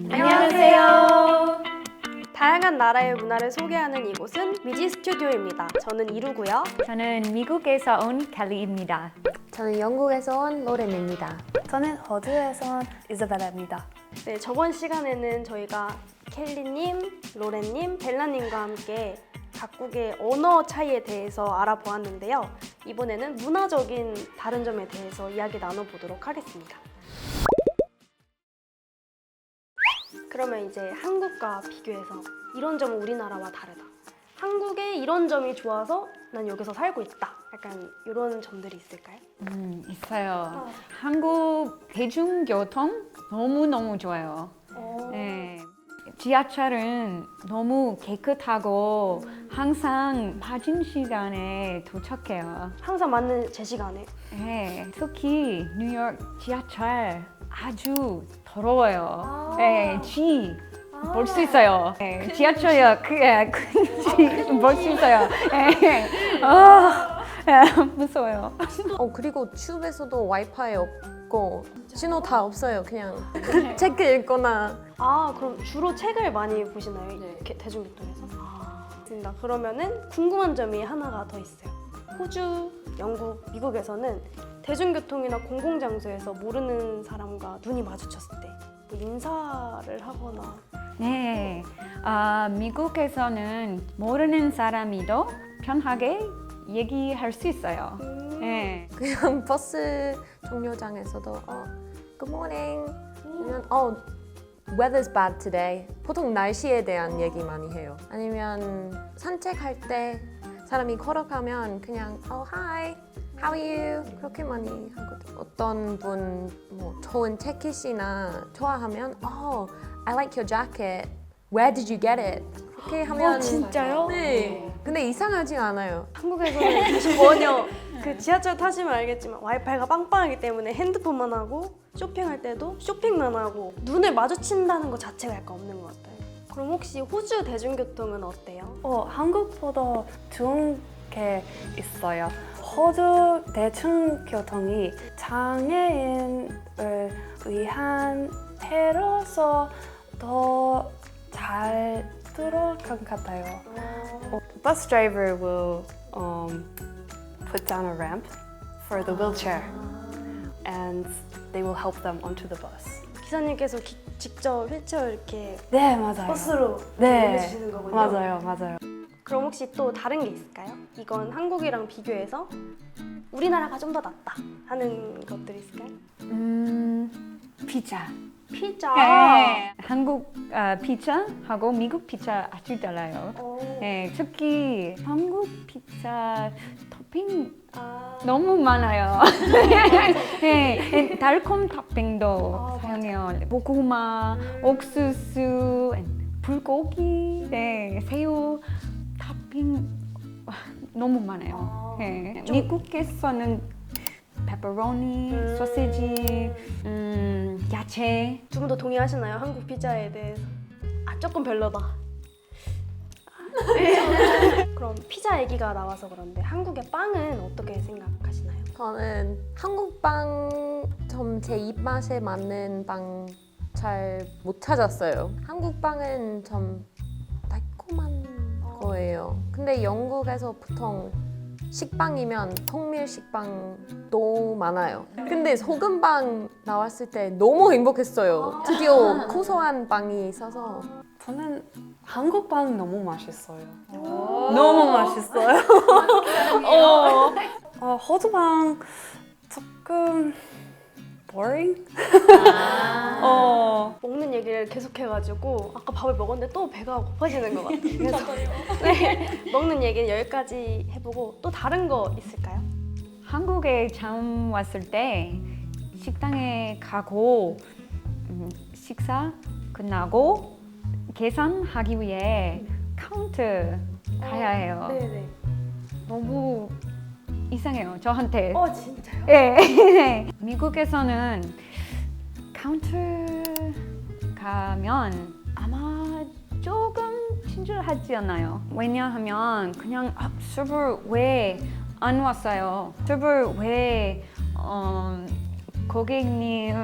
안녕하세요. 다양한 나라의 문화를 소개하는 이곳은 미지 스튜디오입니다. 저는 이루고요. 저는 미국에서 온 캘리입니다. 저는 영국에서 온 로렌입니다. 저는 호주에서 온 이자벨라입니다. 네, 저번 시간에는 저희가 켈리님, 로렌님, 벨라님과 함께 각국의 언어 차이에 대해서 알아보았는데요. 이번에는 문화적인 다른 점에 대해서 이야기 나눠보도록 하겠습니다. 그러면 이제 한국과 비교해서 이런 점은 우리나라와 다르다. 한국에 이런 점이 좋아서 난 여기서 살고 있다. 약간 이런 점들이 있을까요? 있어요. 한국 대중교통 너무너무 좋아요. 네. 지하철은 너무 깨끗하고 항상 맞은 시간에 도착해요. 항상 맞는 제 시간에. 네. 특히 뉴욕 지하철 아주 더러워요. 네, 볼 수 있어요. 네, 지하철역 볼 수 있어요. 네. 무서워요. 그리고 튜브에서도 와이파이 없고 신호 다 없어요. 그냥 책 읽거나. 그럼 주로 책을 많이 보시나요? 이렇게 대중교통에서? 맞습니다. 그러면은 궁금한 점이 하나가 더 있어요. 호주, 영국, 미국에서는 대중교통이나 공공장소에서 모르는 사람과 눈이 마주쳤을 때 뭐 인사를 하거나 네, 미국에서는 모르는 사람이도 편하게 얘기할 수 있어요. 네. 그냥 버스 정류장에서도 Good morning. 아니면 weather's bad today. 보통 날씨에 대한 얘기 많이 해요. 아니면 산책할 때 사람이 걸어가면 그냥 hi, how are you? 그렇게 많이 하거든요. 어떤 분 뭐 좋은 재킷이나 좋아하면 I like your jacket. Where did you get it? 그렇게 하면 진짜요? 네. 근데 이상하지 않아요. 한국에서는 전혀 그 지하철 타시면 알겠지만 와이파이가 빵빵하기 때문에 핸드폰만 하고 쇼핑할 때도 쇼핑만 하고 눈을 마주친다는 것 자체가 약간 없는 것 같아요. 그럼 혹시 호주 대중교통은 어때요? 한국보다 좋은 게 있어요. 호주 대중교통이 장애인을 위한 배로서 더 잘 들어간 것 같아요. Bus driver will put down a ramp for the wheelchair, and they will help them onto the bus. 기사님께서 직접 휠체어 이렇게 네, 맞아요. 버스로 네, 보내주시는 거군요. 맞아요. 그럼 혹시 또 다른 게 있을까요? 이건 한국이랑 비교해서 우리나라가 좀 더 낫다 하는 것들이 있을까요? 피자. 피자. 네. 한국 피자하고 미국 피자 아주 달라요. 오. 네, 특히 한국 피자 토핑 아. 너무 많아요. 네, 달콤 토핑도 사용해요. 고구마, 옥수수, 불고기, 네, 새우 토핑 너무 많아요. 네, 미국에서는 페퍼로니, 소시지, 야채. 두 분 다 동의하시나요? 한국 피자에 대해서? 조금 별로다. 그럼 피자 얘기가 나와서 그런데 한국의 빵은 어떻게 생각하시나요? 저는 한국 빵 좀 제 입맛에 맞는 빵 잘 못 찾았어요. 한국 빵은 좀 달콤한 거예요. 근데 영국에서 보통 식빵이면 통밀 식빵도 많아요. 근데 소금빵 나왔을 때 너무 행복했어요. 드디어 고소한 빵이 있어서. 저는 한국 빵 너무 맛있어요. 너무 맛있어요. 호주 빵 조금 boring. 먹는 얘기를 계속해가지고 아까 밥을 먹었는데 또 배가 고파지는 것 같아요. 그래서 네, 먹는 얘기는 여기까지 해보고 또 다른 거 있을까요? 한국에 처음 왔을 때 식당에 가고 식사 끝나고 계산하기 위해 카운터 가야 해요. 네네. 너무 이상해요, 저한테. 진짜요? 네. 미국에서는 카운터 가면 아마 조금 친절하지 않아요. 왜냐하면 그냥 서버 왜 안 왔어요? 서버 왜 고객님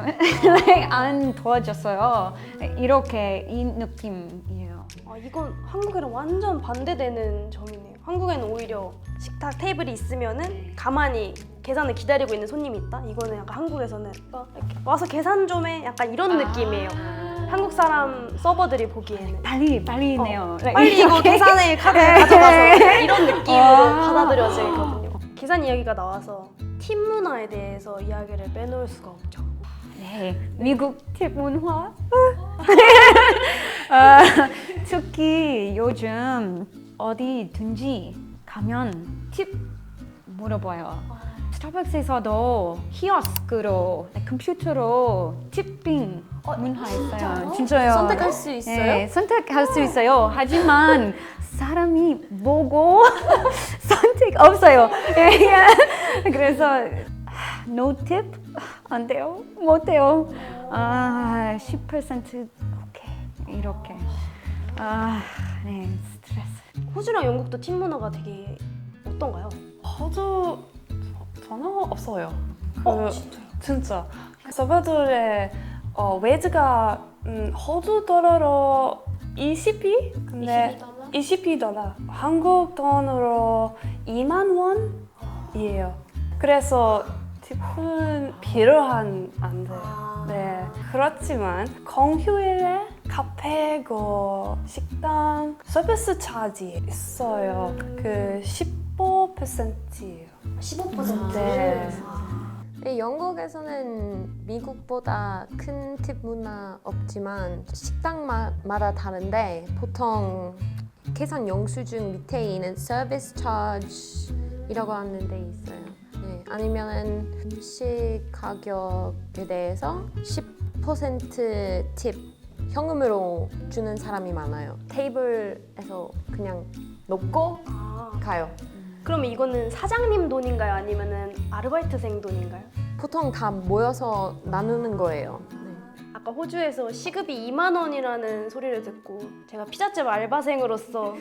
안 도와줬어요. 이렇게 이 느낌이에요. 이건 한국이랑 완전 반대되는 점이네요. 한국에는 오히려 식탁 테이블이 있으면은 가만히 계산을 기다리고 있는 손님이 있다. 이거는 약간 한국에서는 이렇게 와서 계산 좀 해. 약간 이런 느낌이에요. 한국 사람 서버들이 보기에는 빨리네요. 빨리 이거 계산해 카드 가져가서 이런 느낌으로 받아들여지거든요. 계산 이야기가 나와서 팀 문화에 대해서 이야기를 빼놓을 수가 없죠. 네, 미국 팁 문화. 특히 요즘 어디든지 가면 팁 물어봐요. 스타벅스에서도 키오스크로 컴퓨터로 팁빙 문화 있어요. 진짜요? 선택할 수 있어요? 네, 선택할 수 있어요. 하지만 사람이 보고 선택 없어요. 그래서 no tip 안 돼요. 못 돼요. 10% 오케이 이렇게. 네 스트레스. 호주랑 영국도 팀 문화가 되게 어떤가요? 호주 전혀 없어요. 진짜요? 진짜. 서버들의 웨이즈가 호주 달러로 20이? 근데 22달러. 한국 돈으로 2만 원이에요. 그래서 팁은 필요한 안 돼요. 네. 그렇지만 공휴일에 카페고 식당 서비스 차지 있어요. 그 15%예요. 15%? 네. 네, 영국에서는 미국보다 큰 팁 문화 없지만 식당마다 다른데 보통 계산 영수증 밑에 있는 서비스 차지라고 하는 데 있어요. 네, 아니면은 음식 가격에 대해서 10% 팁 현금으로 주는 사람이 많아요. 테이블에서 그냥 놓고 가요. 그러면 이거는 사장님 돈인가요? 아니면은 아르바이트생 돈인가요? 보통 다 모여서 나누는 거예요. 네. 아까 호주에서 시급이 2만 원이라는 소리를 듣고 제가 피자집 알바생으로서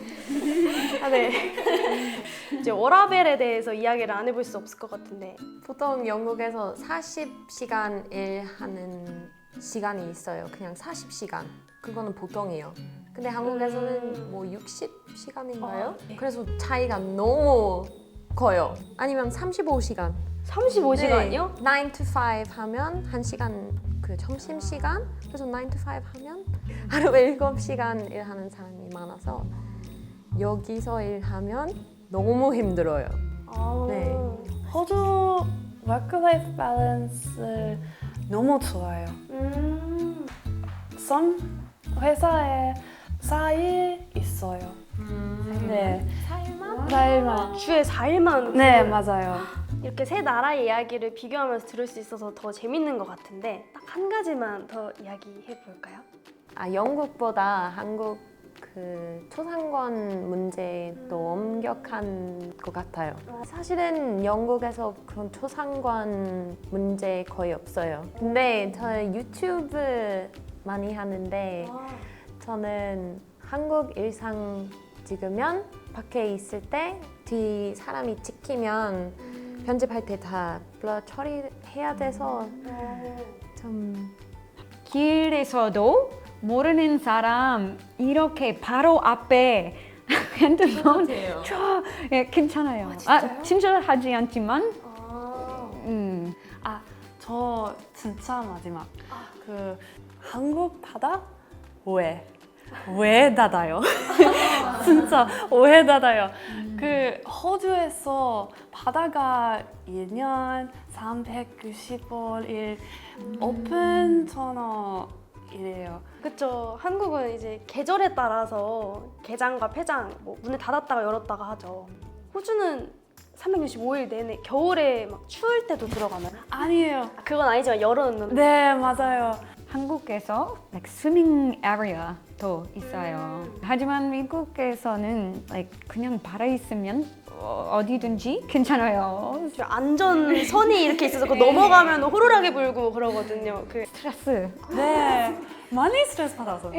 이제 워라벨에 대해서 이야기를 안 해볼 수 없을 것 같은데 보통 영국에서 40시간 일하는 시간이 있어요. 그냥 40시간. 그거는 보통이에요. 근데 한국에서는 뭐 60시간인가요? 그래서 차이가 너무 커요. 아니면 35시간. 35시간이요? 9 to 5 하면 1시간 그 점심시간. 그래서 9 to 5 하면 하루에 7시간 일하는 사람이 많아서 여기서 일하면 너무 힘들어요. 네. 호주 워크-라이프 밸런스 너무 좋아요. 선 회사에 4일 있어요. 네. 4일만? 주에 4일만 네, 맞아요. 이렇게 세 나라의 이야기를 비교하면서 들을 수 있어서 더 재밌는 것 같은데 딱 한 가지만 더 이야기해 볼까요? 영국보다 한국 그 초상권 문제도 엄격한 것 같아요. 사실은 영국에서 그런 초상권 문제 거의 없어요. 근데 저 유튜브 많이 하는데 저는 한국 일상 찍으면 밖에 있을 때 뒤 사람이 찍히면 편집할 때 다 블러 처리해야 돼서 좀 길에서도 모르는 사람 이렇게 바로 앞에 핸드폰 괜찮아요. 진짜 하지 않지만 저 진짜 마지막. 그 한국 바다 왜 닫아요? 진짜 왜 닫아요? 그 호주에서 바다가 1년 365일 오픈 전어이래요. 그쵸. 한국은 이제 계절에 따라서 개장과 폐장, 뭐 문을 닫았다가 열었다가 하죠. 호주는 365일 내내 겨울에 막 추울 때도 들어가나요? 아니에요. 그건 아니지만 열어놓는. 네, 맞아요. 한국에서 swimming area도 있어요. 하지만 미국에서는 그냥 바다 있으면 어디든지 괜찮아요. 안전선이 이렇게 있어서 그거 넘어가면 호루라기 불고 그러거든요. 그 스트레스. 네, 많이 스트레스 받아서.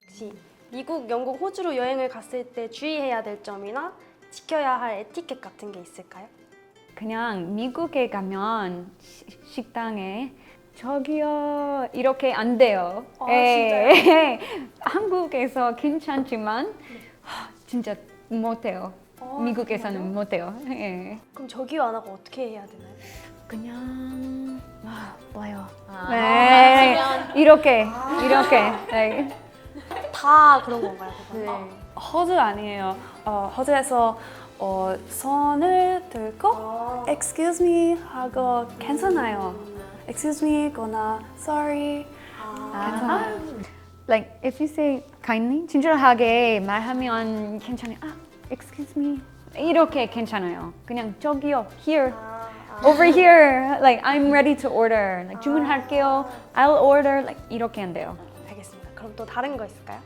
혹시 미국, 영국, 호주로 여행을 갔을 때 주의해야 될 점이나 지켜야 할 에티켓 같은 게 있을까요? 그냥 미국에 가면 식당에 저기요 이렇게 안 돼요. 진짜요? 한국에서 괜찮지만 진짜 못해요. 미국에서는 못해요. 예. 그럼 저기요 안 하고 어떻게 해야 되나요? 그냥 뭐요? 아. 네, 이렇게 네. 다 그런 건가요? 그건? 네. 호주 아니에요. 호주에서 손을 들고 excuse me 하고 괜찮아요. excuse me 거나 sorry 괜찮아요. Like if you say kindly, 친절하게 말하면 괜찮아요. Excuse me. 이렇게 괜찮아요. 그냥 저기요, here, over here. Like I'm ready to order. Like 주문할게요. I'll order. Like 이렇게 안 돼요. 알겠습니다. 그럼 또 다른 거 있을까요?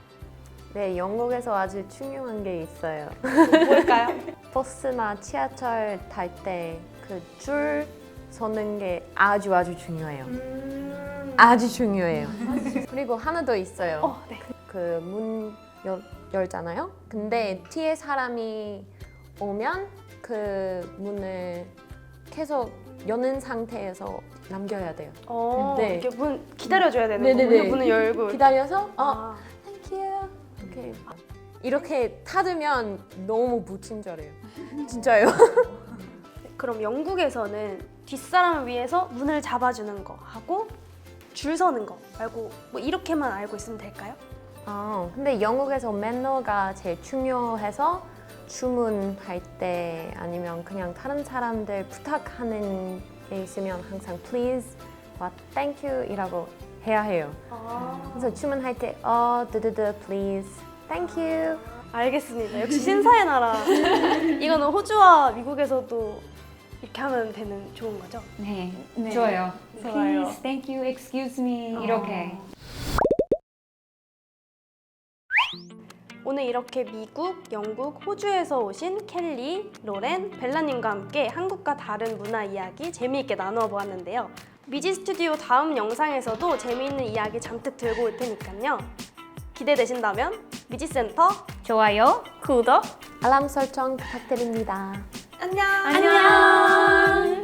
네, 영국에서 아주 중요한 게 있어요. 뭘까요? 버스나 지하철 탈 때 그 줄 서는 게 아주 중요해요. 아주 중요해요. 그리고 하나 더 있어요. 네. 그 문 열잖아요. 근데 뒤에 사람이 오면 그 문을 계속 여는 상태에서 남겨야 돼요. 네. 이렇게 문 기다려줘야 되는 네네네. 거군요. 문을 열고. 기다려서 아, Thank you. 이렇게 닫으면 너무 불친절해요. 진짜요. 그럼 영국에서는 뒷사람을 위해서 문을 잡아주는 거 하고 줄 서는 거 말고 뭐 이렇게만 알고 있으면 될까요? 근데 영국에서 매너가 제일 중요해서 주문할 때 아니면 그냥 다른 사람들 부탁하는 게 있으면 항상 please와 thank you 이라고 해야 해요. 그래서 주문할 때 드드드 please, thank you. 알겠습니다. 역시 신사의 나라. 이거는 호주와 미국에서도 이렇게 하면 되는 좋은 거죠? 네, 좋아요. Please, thank you, excuse me 이렇게. 오늘 이렇게 미국, 영국, 호주에서 오신 켈리, 로렌, 벨라님과 함께 한국과 다른 문화 이야기 재미있게 나누어 보았는데요. 미지 스튜디오 다음 영상에서도 재미있는 이야기 잔뜩 들고 올 테니까요. 기대되신다면 미지센터 좋아요. 구독 알람 설정 부탁드립니다. 안녕. 안녕.